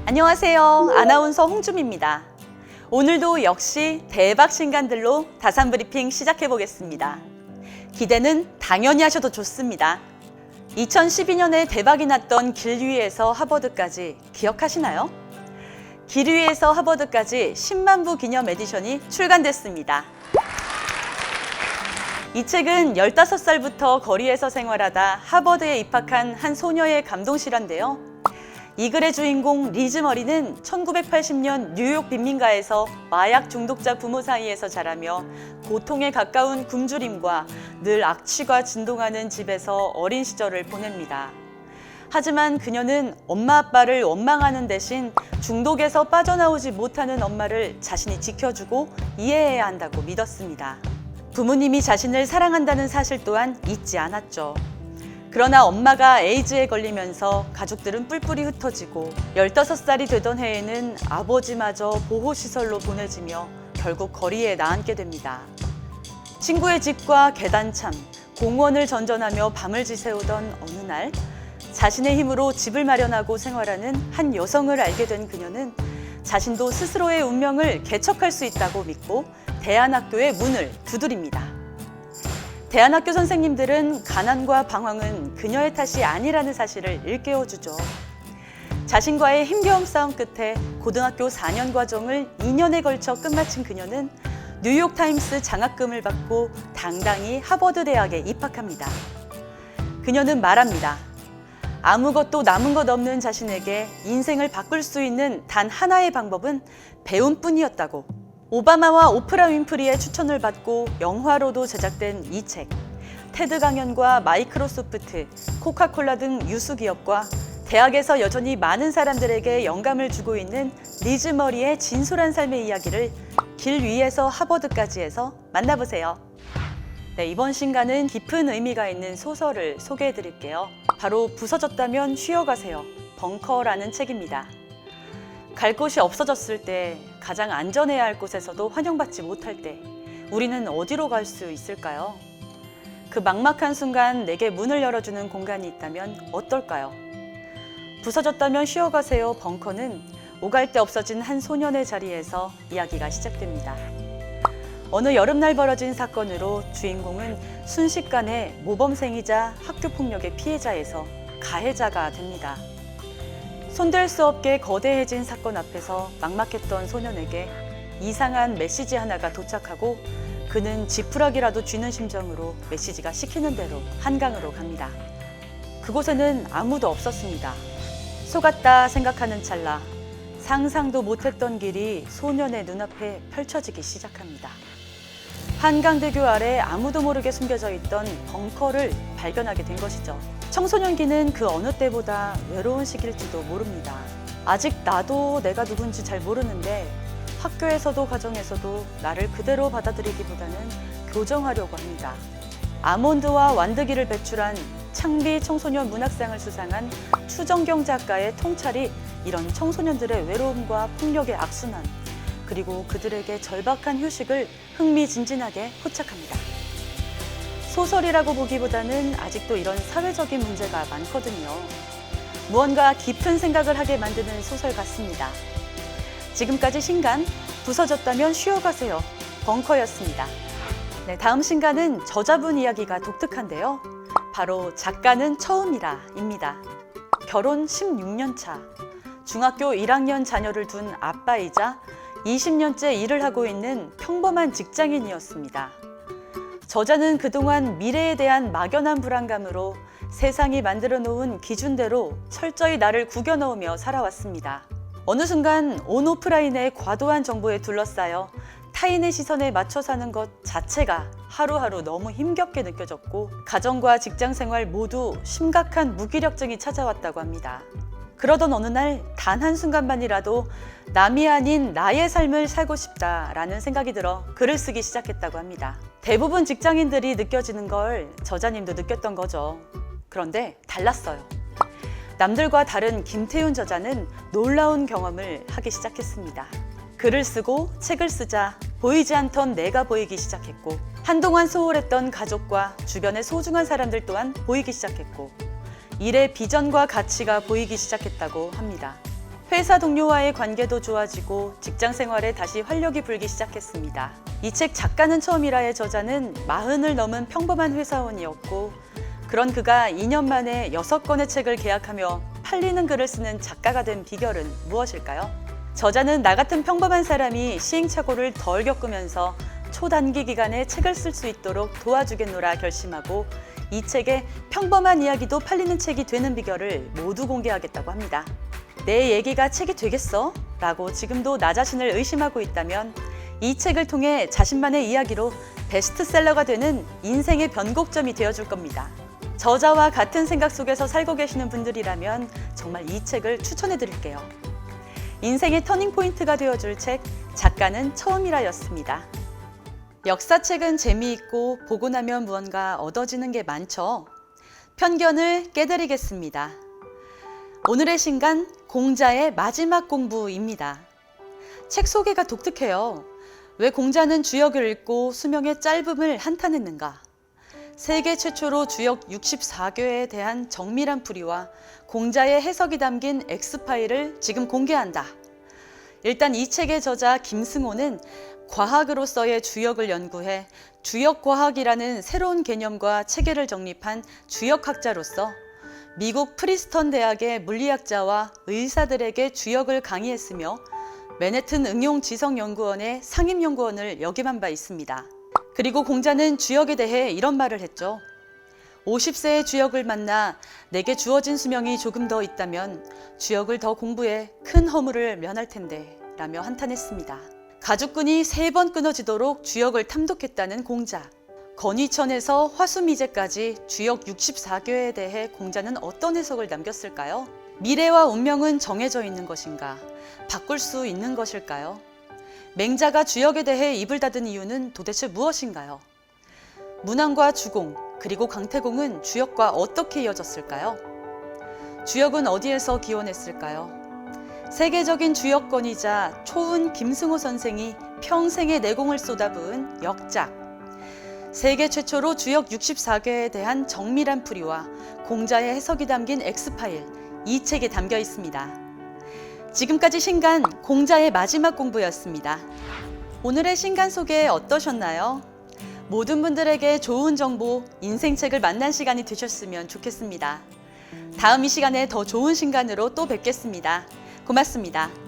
안녕하세요. 아나운서 홍주미입니다. 오늘도 역시 대박 신간들로 다산 브리핑 시작해 보겠습니다. 기대는 당연히 하셔도 좋습니다. 2012년에 대박이 났던 길 위에서 하버드까지 기억하시나요? 길 위에서 하버드까지 10만 부 기념 에디션이 출간됐습니다. 이 책은 15살부터 거리에서 생활하다 하버드에 입학한 한 소녀의 감동 실화인데요. 이 글의 주인공 리즈 머리는 1980년 뉴욕 빈민가에서 마약 중독자 부모 사이에서 자라며 고통에 가까운 굶주림과 늘 악취가 진동하는 집에서 어린 시절을 보냅니다. 하지만 그녀는 엄마 아빠를 원망하는 대신 중독에서 빠져나오지 못하는 엄마를 자신이 지켜주고 이해해야 한다고 믿었습니다. 부모님이 자신을 사랑한다는 사실 또한 잊지 않았죠. 그러나 엄마가 에이즈에 걸리면서 가족들은 뿔뿔이 흩어지고 15살이 되던 해에는 아버지마저 보호시설로 보내지며 결국 거리에 나앉게 됩니다. 친구의 집과 계단참, 공원을 전전하며 밤을 지새우던 어느 날 자신의 힘으로 집을 마련하고 생활하는 한 여성을 알게 된 그녀는 자신도 스스로의 운명을 개척할 수 있다고 믿고 대안학교의 문을 두드립니다. 대안학교 선생님들은 가난과 방황은 그녀의 탓이 아니라는 사실을 일깨워주죠. 자신과의 힘겨운 싸움 끝에 고등학교 4년 과정을 2년에 걸쳐 끝마친 그녀는 뉴욕타임스 장학금을 받고 당당히 하버드 대학에 입학합니다. 그녀는 말합니다. 아무것도 남은 것 없는 자신에게 인생을 바꿀 수 있는 단 하나의 방법은 배움뿐이었다고. 오바마와 오프라 윈프리의 추천을 받고 영화로도 제작된 이 책. 테드 강연과 마이크로소프트, 코카콜라 등 유수 기업과 대학에서 여전히 많은 사람들에게 영감을 주고 있는 리즈 머리의 진솔한 삶의 이야기를 길 위에서 하버드까지 해서 만나보세요. 네, 이번 신간은 깊은 의미가 있는 소설을 소개해 드릴게요. 바로 부서졌다면 쉬어가세요. 벙커라는 책입니다. 갈 곳이 없어졌을 때, 가장 안전해야 할 곳에서도 환영받지 못할 때 우리는 어디로 갈 수 있을까요? 그 막막한 순간 내게 문을 열어주는 공간이 있다면 어떨까요? 부서졌다면 쉬어가세요. 벙커는 오갈 데 없어진 한 소년의 자리에서 이야기가 시작됩니다. 어느 여름날 벌어진 사건으로 주인공은 순식간에 모범생이자 학교폭력의 피해자에서 가해자가 됩니다. 손댈 수 없게 거대해진 사건 앞에서 막막했던 소년에게 이상한 메시지 하나가 도착하고 그는 지푸라기라도 쥐는 심정으로 메시지가 시키는 대로 한강으로 갑니다. 그곳에는 아무도 없었습니다. 속았다 생각하는 찰나 상상도 못했던 길이 소년의 눈앞에 펼쳐지기 시작합니다. 한강대교 아래 아무도 모르게 숨겨져 있던 벙커를 발견하게 된 것이죠. 청소년기는 그 어느 때보다 외로운 시기일지도 모릅니다. 아직 나도 내가 누군지 잘 모르는데 학교에서도 가정에서도 나를 그대로 받아들이기보다는 교정하려고 합니다. 아몬드와 완드기를 배출한 창비 청소년 문학상을 수상한 추정경 작가의 통찰이 이런 청소년들의 외로움과 폭력의 악순환, 그리고 그들에게 절박한 휴식을 흥미진진하게 포착합니다. 소설이라고 보기보다는 아직도 이런 사회적인 문제가 많거든요. 무언가 깊은 생각을 하게 만드는 소설 같습니다. 지금까지 신간, 부서졌다면 쉬어가세요. 벙커였습니다. 네, 다음 신간은 저자분 이야기가 독특한데요. 바로 작가는 처음이라입니다. 결혼 16년 차, 중학교 1학년 자녀를 둔 아빠이자 20년째 일을 하고 있는 평범한 직장인이었습니다. 저자는 그동안 미래에 대한 막연한 불안감으로 세상이 만들어 놓은 기준대로 철저히 나를 구겨 넣으며 살아왔습니다. 어느 순간 온 오프라인의 과도한 정보에 둘러싸여 타인의 시선에 맞춰 사는 것 자체가 하루하루 너무 힘겹게 느껴졌고 가정과 직장 생활 모두 심각한 무기력증이 찾아왔다고 합니다. 그러던 어느 날 단 한순간만이라도 남이 아닌 나의 삶을 살고 싶다라는 생각이 들어 글을 쓰기 시작했다고 합니다. 대부분 직장인들이 느껴지는 걸 저자님도 느꼈던 거죠. 그런데 달랐어요. 남들과 다른 김태훈 저자는 놀라운 경험을 하기 시작했습니다. 글을 쓰고 책을 쓰자 보이지 않던 내가 보이기 시작했고 한동안 소홀했던 가족과 주변의 소중한 사람들 또한 보이기 시작했고 일의 비전과 가치가 보이기 시작했다고 합니다. 회사 동료와의 관계도 좋아지고 직장 생활에 다시 활력이 불기 시작했습니다. 이 책 작가는 처음이라의 저자는 40을 넘은 평범한 회사원이었고 그런 그가 2년 만에 6권의 책을 계약하며 팔리는 글을 쓰는 작가가 된 비결은 무엇일까요? 저자는 나 같은 평범한 사람이 시행착오를 덜 겪으면서 초단기 기간에 책을 쓸 수 있도록 도와주겠노라 결심하고 이 책에 평범한 이야기도 팔리는 책이 되는 비결을 모두 공개하겠다고 합니다. 내 얘기가 책이 되겠어? 라고 지금도 나 자신을 의심하고 있다면 이 책을 통해 자신만의 이야기로 베스트셀러가 되는 인생의 변곡점이 되어줄 겁니다. 저자와 같은 생각 속에서 살고 계시는 분들이라면 정말 이 책을 추천해 드릴게요. 인생의 터닝포인트가 되어줄 책, 작가는 처음이라였습니다. 역사책은 재미있고 보고 나면 무언가 얻어지는 게 많죠. 편견을 깨드리겠습니다. 오늘의 신간, 공자의 마지막 공부입니다. 책 소개가 독특해요. 왜 공자는 주역을 읽고 수명의 짧음을 한탄했는가? 세계 최초로 주역 64교에 대한 정밀한 풀이와 공자의 해석이 담긴 X파일을 지금 공개한다. 일단 이 책의 저자 김승호는 과학으로서의 주역을 연구해 주역과학이라는 새로운 개념과 체계를 정립한 주역학자로서 미국 프리스턴 대학의 물리학자와 의사들에게 주역을 강의했으며 맨해튼 응용지성연구원의 상임연구원을 역임한 바 있습니다. 그리고 공자는 주역에 대해 이런 말을 했죠. 50세의 주역을 만나 내게 주어진 수명이 조금 더 있다면 주역을 더 공부해 큰 허물을 면할 텐데 라며 한탄했습니다. 가죽끈이 3번 끊어지도록 주역을 탐독했다는 공자. 건위천에서 화수미제까지 주역 64교에 대해 공자는 어떤 해석을 남겼을까요? 미래와 운명은 정해져 있는 것인가? 바꿀 수 있는 것일까요? 맹자가 주역에 대해 입을 닫은 이유는 도대체 무엇인가요? 문왕과 주공, 그리고 강태공은 주역과 어떻게 이어졌을까요? 주역은 어디에서 기원했을까요? 세계적인 주역권이자 초운 김승호 선생이 평생의 내공을 쏟아부은 역작. 세계 최초로 주역 64교에 대한 정밀한 풀이와 공자의 해석이 담긴 X파일, 이 책에 담겨 있습니다. 지금까지 신간 공자의 마지막 공부였습니다. 오늘의 신간 소개 어떠셨나요? 모든 분들에게 좋은 정보, 인생책을 만난 시간이 되셨으면 좋겠습니다. 다음 이 시간에 더 좋은 신간으로 또 뵙겠습니다. 고맙습니다.